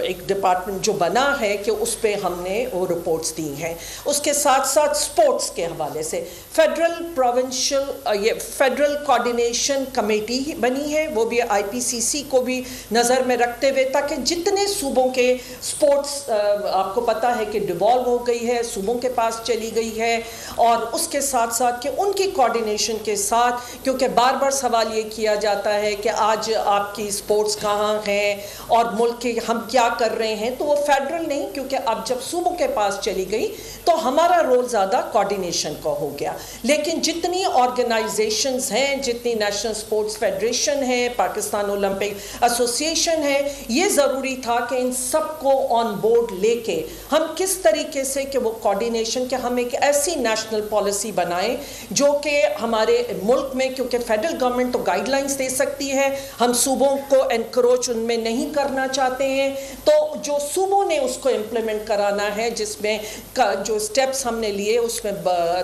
एक डिपार्टमेंट जो बना है कि उस पर हमने वो रिपोर्ट्स दी हैं। उसके साथ साथ स्पोर्ट्स के हवाले से फेडरल प्रोविंशियल ये फेडरल कोऑर्डिनेशन कमेटी बनी है, वो भी IPCC को भी नज़र में रखते हुए ताकि जितने सूबों के स्पोर्ट्स आपको पता है कि डिवॉल्व हो गई है, सूबों के पास चली गई है, और उसके साथ साथ कि उनकी कोऑर्डिनेशन के साथ, क्योंकि बार बार सवाल ये किया जाता है कि आज आपकी स्पोर्ट्स कहाँ हैं और मुल्क के हम क्या कर रहे हैं, तो वो फेडरल नहीं, क्योंकि अब जब सूबों के पास चली गई तो हमारा रोल ज़्यादा कोऑर्डिनेशन का हो गया। लेकिन जितनी ऑर्गेनाइजेशंस हैं, जितनी नेशनल स्पोर्ट्स फेडरेशन है, पाकिस्तान ओलंपिक एसोसिएशन है, ये ज़रूरी था कि इन सबको ऑन बोर्ड लेके हम किस तरीके से कि वो कोऑर्डिनेशन के हम एक ऐसी नेशनल पॉलिसी बनाएं जो कि हमारे मुल्क में, क्योंकि फेडरल गवर्नमेंट तो गाइडलाइंस दे सकती है, हम सूबों को एनक्रोच उनमें नहीं करना चाहते हैं, तो जो सूबों ने उसको इम्प्लीमेंट कराना है, जिसमें जो स्टेप्स हमने लिए उसमें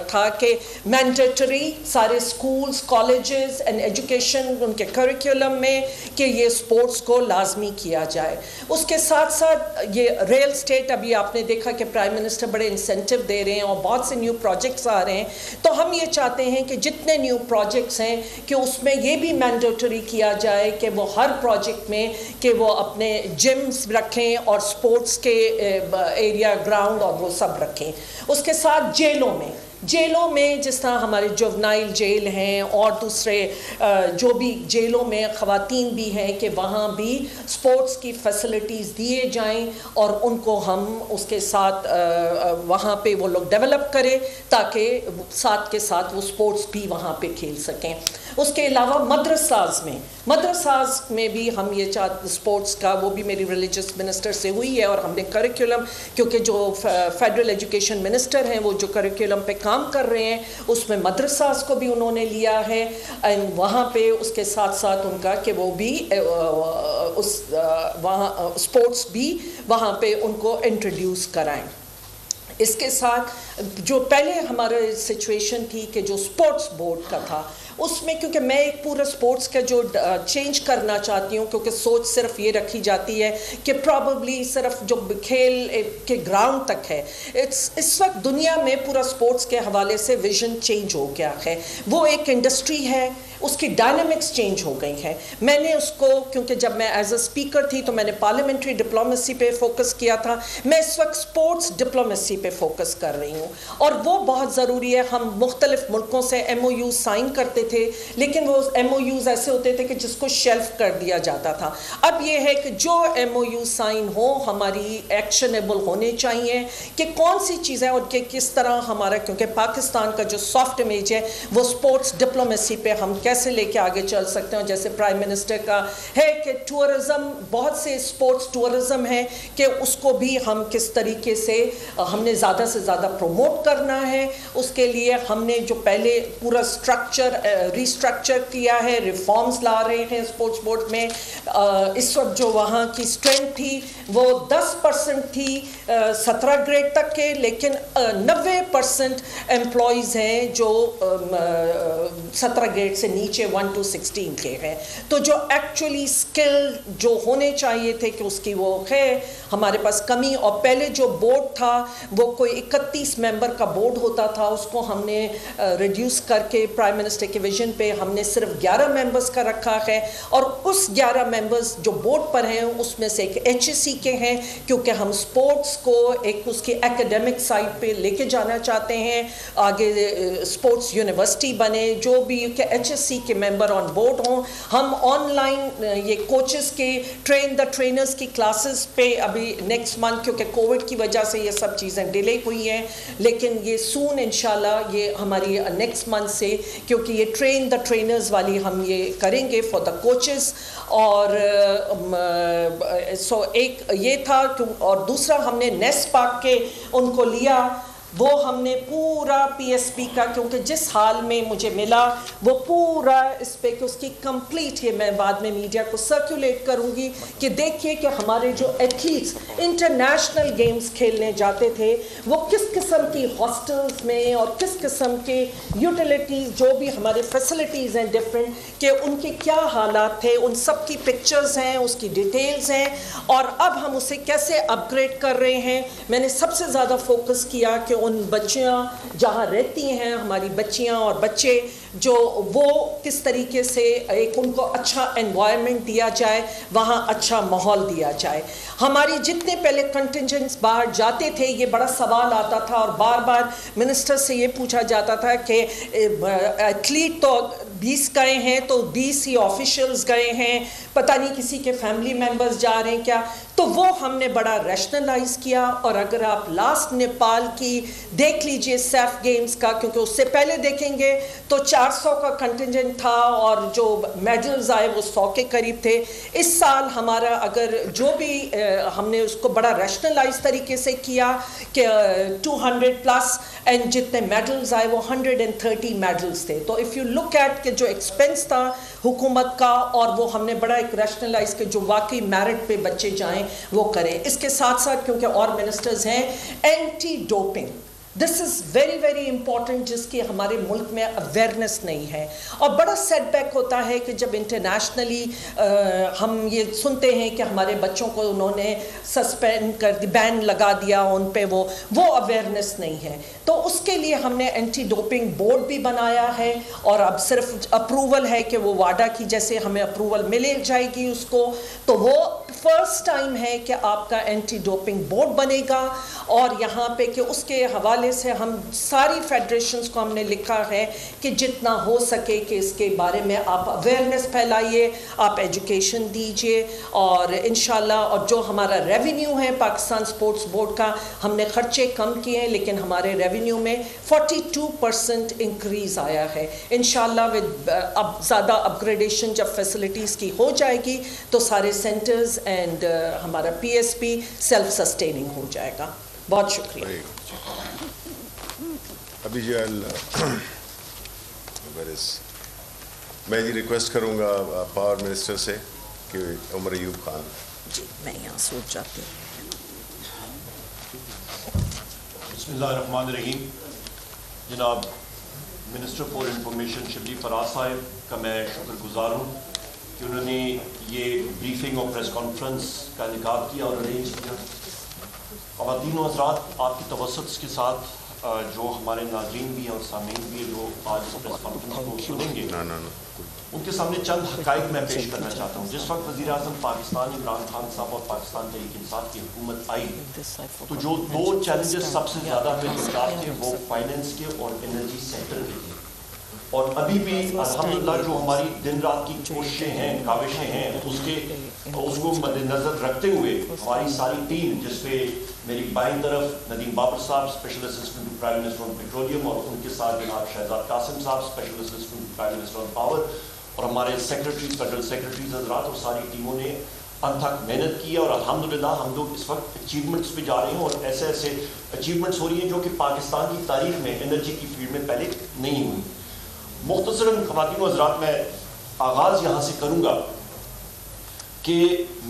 था कि मैंडेटरी सारे स्कूल्स कॉलेजेस एंड एजुकेशन उनके करिकुलम में कि ये स्पोर्ट्स को लाजमी किया जाए। उसके साथ साथ ये रियल स्टेट, अभी आपने देखा कि प्राइम मिनिस्टर बड़े इंसेंटिव दे रहे हैं और बहुत से न्यू प्रोजेक्ट्स आ रहे हैं, तो हम ये चाहते हैं कि जितने न्यू प्रोजेक्ट्स हैं कि उसमें ये भी मैंडेटरी किया जाए कि वो हर प्रोजेक्ट में कि वो अपने जिम्स रखें और स्पोर्ट्स के एरिया ग्राउंड और वो सब रखें। उसके साथ जेलों में जिस तरह हमारे जुवेनाइल जेल हैं और दूसरे जो भी जेलों में ख़वातीन भी हैं कि वहाँ भी स्पोर्ट्स की फैसिलिटीज़ दिए जाएं और उनको हम उसके साथ वहाँ पे वो लोग डेवलप करें ताकि साथ के साथ वो स्पोर्ट्स भी वहाँ पे खेल सकें। उसके अलावा मदरसाज में भी हम ये स्पोर्ट्स का, वो भी मेरी रिलीजियस मिनिस्टर से हुई है और हमने करिकुलम, क्योंकि जो फेडरल एजुकेशन मिनिस्टर हैं वो जो करिकुलम पे काम कर रहे हैं उसमें मदरसाज को भी उन्होंने लिया है एंड वहाँ पे उसके साथ साथ उनका कि वो भी वहाँ स्पोर्ट्स भी वहाँ पे उनको इंट्रोड्यूस कराएं। इसके साथ जो पहले हमारा सिचुएशन थी कि जो स्पोर्ट्स बोर्ड का था, उसमें क्योंकि मैं एक पूरा स्पोर्ट्स का जो चेंज करना चाहती हूँ, क्योंकि सोच सिर्फ ये रखी जाती है कि प्रॉबली सिर्फ जो खेल के ग्राउंड तक है। इस वक्त दुनिया में पूरा स्पोर्ट्स के हवाले से विजन चेंज हो गया है। वो एक इंडस्ट्री है, उसकी डायनामिक्स चेंज हो गई हैं। मैंने उसको, क्योंकि जब मैं एज अ स्पीकर थी तो मैंने पार्लियामेंट्री डिप्लोमेसी पे फोकस किया था, मैं इस वक्त स्पोर्ट्स डिप्लोमेसी पे फोकस कर रही हूँ, और वो बहुत ज़रूरी है। हम मुख्तलिफ मुल्कों से MOU साइन करते थे, लेकिन वो MOUs ऐसे होते थे कि जिसको शेल्फ कर दिया जाता था। अब ये है कि जो MOU साइन हो हमारी एक्शनेबल होने चाहिए कि कौन सी चीज़ें और कि किस तरह हमारा, क्योंकि पाकिस्तान का जो सॉफ्ट इमेज है वो स्पोर्ट्स डिप्लोमेसी पे हम कैसे लेके आगे चल सकते हैं। जैसे प्राइम मिनिस्टर का है कि टूरिज़्म, बहुत से स्पोर्ट्स टूरिज़्म है कि उसको भी हम किस तरीके से हमने ज़्यादा से ज़्यादा प्रमोट करना है। उसके लिए हमने जो पहले पूरा स्ट्रक्चर रिस्ट्रक्चर किया है, रिफॉर्म्स ला रहे हैं स्पोर्ट्स बोर्ड में। इस वक्त जो वहाँ की स्ट्रेंथ थी वो 10% थी 17 ग्रेड तक के, लेकिन 90% एम्प्लॉयज़ हैं जो 17 ग्रेड से नीचे 1 to 16 के हैं। तो जो एक्चुअली स्किल जो होने चाहिए थे कि उसकी वो है हमारे पास कमी। और पहले जो बोर्ड था वो कोई 31 मेंबर का बोर्ड होता था, उसको हमने रिड्यूस करके प्राइम मिनिस्टर के विजन पे हमने सिर्फ 11 मेंबर्स का रखा है। और उस 11 मेंबर्स जो बोर्ड पर हैं उसमें से एक HSC के हैं, क्योंकि हम स्पोर्ट्स को एक उसकी एकेडमिक साइड पे लेके जाना चाहते हैं, आगे स्पोर्ट्स यूनिवर्सिटी बने, जो भी कि HSC के मेंबर ऑन बोर्ड हों। हम ऑनलाइन ये कोचेस के ट्रेन द ट्रेनर्स की क्लासेस पे अभी नेक्स्ट मंथ, क्योंकि कोविड की वजह से ये सब चीज़ें डिले हुई हैं, लेकिन ये सून इंशाल्लाह ये हमारी नेक्स्ट मंथ से, क्योंकि ये ट्रेन द ट्रेनर्स वाली हम ये करेंगे फॉर द कोचेस। और सो एक ये था। और दूसरा हमने नेस्ट पार्क के उनको लिया, वो हमने पूरा PSP का, क्योंकि जिस हाल में मुझे मिला वो पूरा इस पे कि उसकी कंप्लीट, ये मैं बाद में मीडिया को सर्कुलेट करूंगी कि देखिए कि हमारे जो एथलीट्स इंटरनेशनल गेम्स खेलने जाते थे वो किस किस्म की हॉस्टल्स में और किस किस्म के यूटिलिटीज़, जो भी हमारे फैसिलिटीज़ हैं डिफरेंट, कि उनके क्या हालात थे, उन सब की पिक्चर्स हैं, उसकी डिटेल्स हैं, और अब हम उसे कैसे अपग्रेड कर रहे हैं। मैंने सबसे ज़्यादा फोकस किया कि उन बच्चियाँ जहाँ रहती हैं, हमारी बच्चियाँ और बच्चे जो, वो किस तरीके से एक उनको अच्छा एनवायरनमेंट दिया जाए, वहाँ अच्छा माहौल दिया जाए। हमारी जितने पहले कंटिंजेंट्स बाहर जाते थे ये बड़ा सवाल आता था और बार बार मिनिस्टर से ये पूछा जाता था कि एथलीट तो 20 गए हैं तो 20 ही ऑफिशियल्स गए हैं, पता नहीं किसी के फैमिली मेम्बर्स जा रहे हैं क्या। तो वो हमने बड़ा रैशनलाइज किया। और अगर आप लास्ट नेपाल की देख लीजिए सैफ गेम्स का, क्योंकि उससे पहले देखेंगे तो 400 का कंटिंजेंट था और जो मेडल्स आए वो 100 के करीब थे। इस साल हमारा अगर जो भी हमने उसको बड़ा रैशनलाइज तरीके से किया कि 200 प्लस, एंड जितने मेडल्स आए वो 130 मेडल्स थे। तो इफ़ यू लुक एट के जो एक्सपेंस था हुकूमत का, और वो हमने बड़ा एक रैशनलाइज के जो वाकई मेरिट पे बच्चे जाएं वो करें। इसके साथ साथ क्योंकि और मिनिस्टर्स हैं, anti doping, this is very very important, जिसकी हमारे मुल्क में अवेयरनेस नहीं है। और बड़ा सेटबैक होता है कि जब इंटरनेशनली हम ये सुनते हैं कि हमारे बच्चों को उन्होंने सस्पेंड कर दी, बैन लगा दिया उन पे, वो अवेयरनेस नहीं है। तो उसके लिए हमने एंटी डोपिंग बोर्ड भी बनाया है, और अब सिर्फ अप्रूवल है कि वो वाडा की जैसे हमें अप्रूवल मिल जाएगी उसको, तो वो फर्स्ट टाइम है कि आपका एंटी डोपिंग बोर्ड बनेगा। और यहाँ पे कि उसके हवाले से हम सारी फेडरेशंस को हमने लिखा है कि जितना हो सके कि इसके बारे में आप अवेयरनेस फैलाइए, आप एजुकेशन दीजिए। और इंशाल्लाह, और जो हमारा रेवेन्यू है पाकिस्तान स्पोर्ट्स बोर्ड का, हमने खर्चे कम किए हैं लेकिन हमारे रेवेन्यू में 42% इंक्रीज़ आया है। इंशाल्लाह विद अब ज़्यादा अपग्रेडेशन जब फैसिलिटीज़ की हो जाएगी तो सारे सेंटर्स एंड हमारा PSP सेल्फ सस्टेनिंग हो जाएगा। बहुत शुक्रिया। अभी जी मैं ये रिक्वेस्ट करूँगा पावर मिनिस्टर से कि उमर अयूब खान जी, मैं यहाँ सोच जाती हूँ। बिस्मिल्लाहिर्रहमानिर्रहीम। जनाब minister for information Shibli Faraz साहब का मैं शुक्रगुजार हूँ कि उन्होंने ये ब्रीफिंग और प्रेस कॉन्फ्रेंस का इनेकाद किया और अरेंज किया। ख़वातीन व हज़रात, आपकी तवस्सुत के साथ जो हमारे नाज़रीन भी हैं और सामीन भी हैं जो आज इस प्रेस कॉन्फ्रेंस को सुनेंगे, उनके सामने चंद हक़ाइक़ मैं पेश करना चाहता हूँ। जिस वक्त वज़ीर आज़म पाकिस्तान इमरान खान साहब और पाकिस्तान तहरीक-ए-इंसाफ की हुकूमत आई तो जो दो चैलेंजेस सबसे ज़्यादा बेरोज़गार थे वो फाइनेंस के और एनर्जी सेक्टर के थे। और अभी भी अल्हम्दुलिल्लाह जो हमारी दिन रात की कोशिशें हैं, काविशें हैं, उसको मद्देनज़र रखते हुए हमारी सारी टीम, जिसपे मेरी बाईं तरफ नदीम बाबर साहब special assistant to prime minister on petroleum और उनके साथ जनाब शहजाद कासिम साहब special assistant to prime minister on power और हमारे सेक्रेटरीज, फेडरल सेक्रेटरीज हज़रात और सारी टीमों ने अनथक मेहनत की और अल्हम्दुलिल्लाह हम लोग इस वक्त अचीवमेंट्स पे जा रहे हैं और ऐसे ऐसे अचीवमेंट्स हो रही हैं जो कि पाकिस्तान की तारीख में एनर्जी की फील्ड में पहले नहीं हुई। मुख्तसरन ख़वातीन व हज़रात, मैं आगाज़ यहाँ से करूँगा कि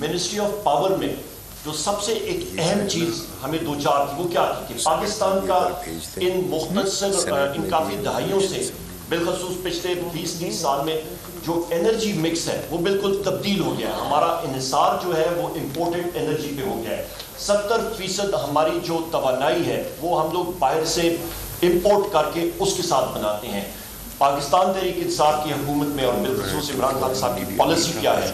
मिनिस्ट्री ऑफ पावर में जो सबसे एक अहम चीज़ हमें दो चार थी वो क्या थी कि पाकिस्तान का इन मुख्तसर इन काफ़ी दहाइयों से बिलखसूस पिछले 20-30 साल में जो एनर्जी मिक्स है वो बिल्कुल तब्दील हो गया है। हमारा इन्हिसार जो है वो इम्पोर्टेड एनर्जी पे हो गया है। 70% हमारी जो तवानाई है वो हम लोग बाहर से इम्पोर्ट करके उसके साथ बनाते हैं। पाकिस्तान तहरीक-ए-इंसाफ की हुकूमत में और बिलखसूस इमरान खान साहब की पॉलिसी क्या है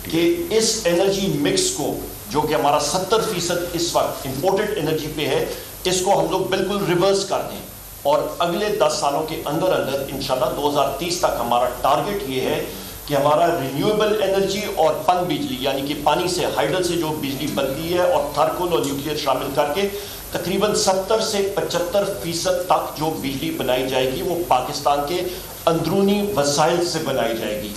कि इस एनर्जी मिक्स को जो कि हमारा 70% इस वक्त इम्पोर्टेड एनर्जी पे है, इसको हम लोग बिल्कुल रिवर्स कर दें और अगले 10 सालों के अंदर अंदर इंशाल्लाह 2030 तक हमारा टारगेट ये है कि हमारा रिन्यूएबल एनर्जी और पन बिजली यानी कि पानी से, हाइडल से जो बिजली बनती है और थर्मल और न्यूक्लियर शामिल करके तकरीबन 70 से 75% तक जो बिजली बनाई जाएगी वो पाकिस्तान के अंदरूनी वसाइल से बनाई जाएगी।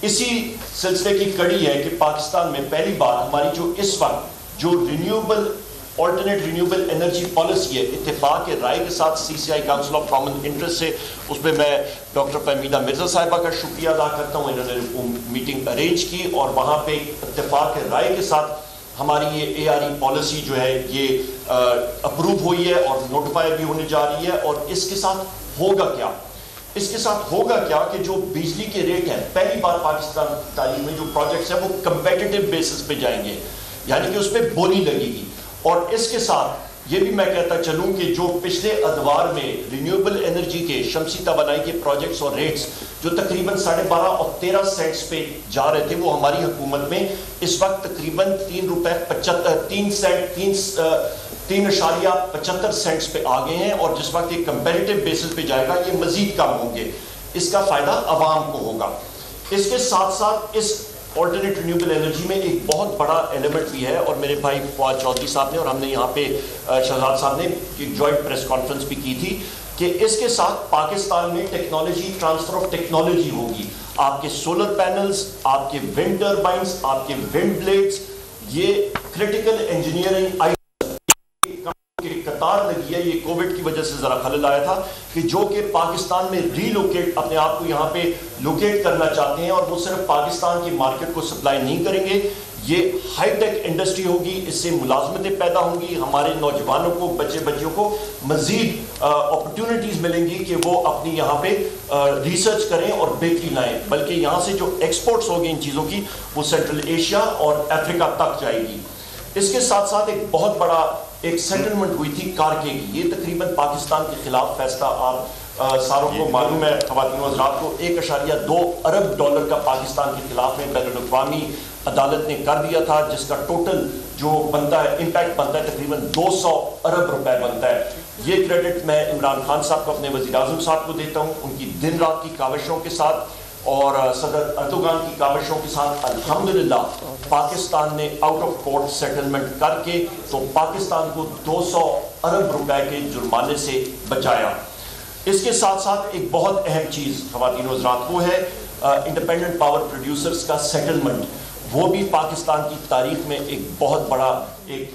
इसी सिलसिले की कड़ी है कि पाकिस्तान में पहली बार हमारी जो इस वक्त जो ऑल्टरनेट रिन्यूएबल एनर्जी पॉलिसी है, इत्तेफाक के राय के साथ CCI council of common interest से उसमें मैं डॉक्टर फहमीदा मिर्ज़ा साहिबा का शुक्रिया अदा करता हूँ। इन्होंने मीटिंग अरेंज की और वहाँ पे इत्तेफाक के राय के साथ हमारी ये ARE पॉलिसी जो है ये अप्रूव हुई है और नोटिफाई भी होने जा रही है। और इसके साथ होगा क्या, इसके साथ होगा क्या कि जो बिजली के रेट है पहली बार पाकिस्तान तारीख में जो प्रोजेक्ट्स है वो कंपेटिटिव बेसिस पे जाएंगे, यानी कि उस पर बोली लगेगी। और इसके साथ ये भी मैं कहता चलूँ कि जो पिछले अदवार में रिन्यूएबल एनर्जी के शमसी तवानाई के प्रोजेक्ट्स और रेट्स जो तकरीबन 12.5 और 13 सेंट्स पे जा रहे थे वो हमारी हुकूमत में इस वक्त तकरीबन 3.75 सेंट्स पे आ गए हैं। और जिस वक्त ये कंपेरेटिव बेसिस पे जाएगा ये मजीद कम होंगे, इसका फ़ायदा आवाम को होगा। इसके साथ साथ इस ऑल्टरनेट रिन्यूएबल एनर्जी में एक बहुत बड़ा एलिमेंट भी है और मेरे भाई फवाद चौधरी साहब ने और हमने यहाँ पे शहजाद साहब ने एक जॉइंट प्रेस कॉन्फ्रेंस भी की थी कि इसके साथ पाकिस्तान में टेक्नोलॉजी ट्रांसफर ऑफ टेक्नोलॉजी होगी। आपके सोलर पैनल्स, आपके विंड टर्बाइंस, आपके विंड ब्लेड्स, ये क्रिटिकल इंजीनियरिंग कतार लगी है। ये कोविड की वजह से जरा खलल आया था कि जो कि पाकिस्तान में रीलोकेट अपने आप को यहाँ पे लोकेट करना चाहते हैं और वो सिर्फ पाकिस्तान की मार्केट को सप्लाई नहीं करेंगे, ये हाईटेक इंडस्ट्री होगी, इससे मुलाजमतें पैदा होंगी, हमारे नौजवानों को, बच्चे बच्चियों को मजीद अपॉर्चुनिटीज़ मिलेंगी कि वो अपनी यहाँ पे रिसर्च करें और बेहतरी लाएँ। बल्कि यहाँ से जो एक्सपोर्ट्स होगी इन चीज़ों की वो सेंट्रल एशिया और अफ्रीका तक जाएगी। इसके साथ साथ एक बहुत बड़ा एक सेटलमेंट हुई थी कारके की, ये तकरीबन पाकिस्तान के खिलाफ फैसला आप सारों को मालूम है, ख़वातीन व हज़रात को, 1.2 अरब डॉलर का पाकिस्तान के खिलाफ में बैनुल-अक़वामी अदालत ने कर दिया था, जिसका टोटल जो बनता है इम्पैक्ट बनता है तकरीबन 200 अरब रुपए बनता है। ये क्रेडिट मैं इमरान खान साहब को, अपने वज़ीर आज़म साहब को देता हूँ, उनकी दिन रात की काविशों के साथ और सदर अर्दोगान की काविशों के साथ अल्हम्दुलिल्लाह पाकिस्तान ने आउट ऑफ कोर्ट सेटलमेंट करके तो पाकिस्तान को 200 अरब रुपए के जुर्माने से बचाया। इसके साथ साथ एक बहुत अहम चीज़ ख़वातीन व हज़रात वो है इंडिपेंडेंट पावर प्रोड्यूसर्स का सेटलमेंट। वो भी पाकिस्तान की तारीख में एक बहुत बड़ा एक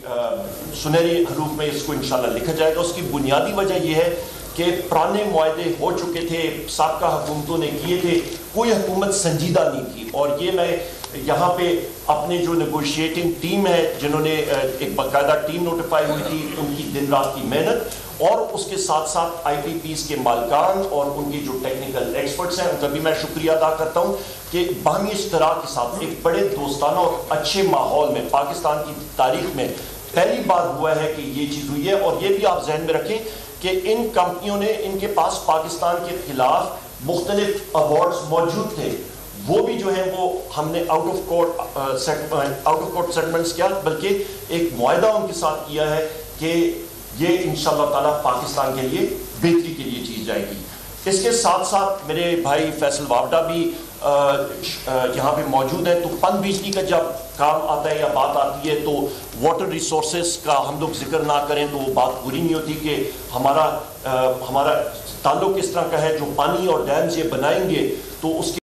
सुनहरी हरूफ में इसको इंशाल्लाह लिखा जाएगा। उसकी बुनियादी वजह यह है कि पुराने मुआहदे हो चुके थे, साबका हुकूमतों ने किए थे, कोई हुकूमत संजीदा नहीं थी। और ये मैं यहाँ पे अपने जो नेगोशिएटिंग टीम है, जिन्होंने एक बाकायदा टीम नोटिफाई हुई थी, उनकी दिन रात की मेहनत, और उसके साथ साथ IPPs के मालकान और उनके जो टेक्निकल एक्सपर्ट्स हैं, उनका भी मैं शुक्रिया अदा करता हूँ कि बाहमी इश्तराक के साथ एक बड़े दोस्ताना और अच्छे माहौल में पाकिस्तान की तारीख में पहली बार हुआ है कि ये चीज़ हुई है। और ये भी आप जहन में रखें कि इन कंपनियों ने, इनके पास पाकिस्तान के खिलाफ मुख्तलिफ अवार्ड्स मौजूद थे, वो भी जो है वो हमने आउट ऑफ कोर्ट सेटलमेंट्स किया, बल्कि एक मुआहदा उनके साथ किया है कि ये इंशाअल्लाह ताला पाकिस्तान के लिए बेहतरी के लिए चीज़ जाएगी। इसके साथ साथ मेरे भाई फैसल वावडा भी यहाँ पे मौजूद है। तो पन बिजली का जब काम आता है या बात आती है तो वाटर रिसोर्सेज का हम लोग जिक्र ना करें तो वो बात पूरी नहीं होती कि हमारा ताल्लुक इस तरह का है, जो पानी और डैम्स ये बनाएंगे तो उसके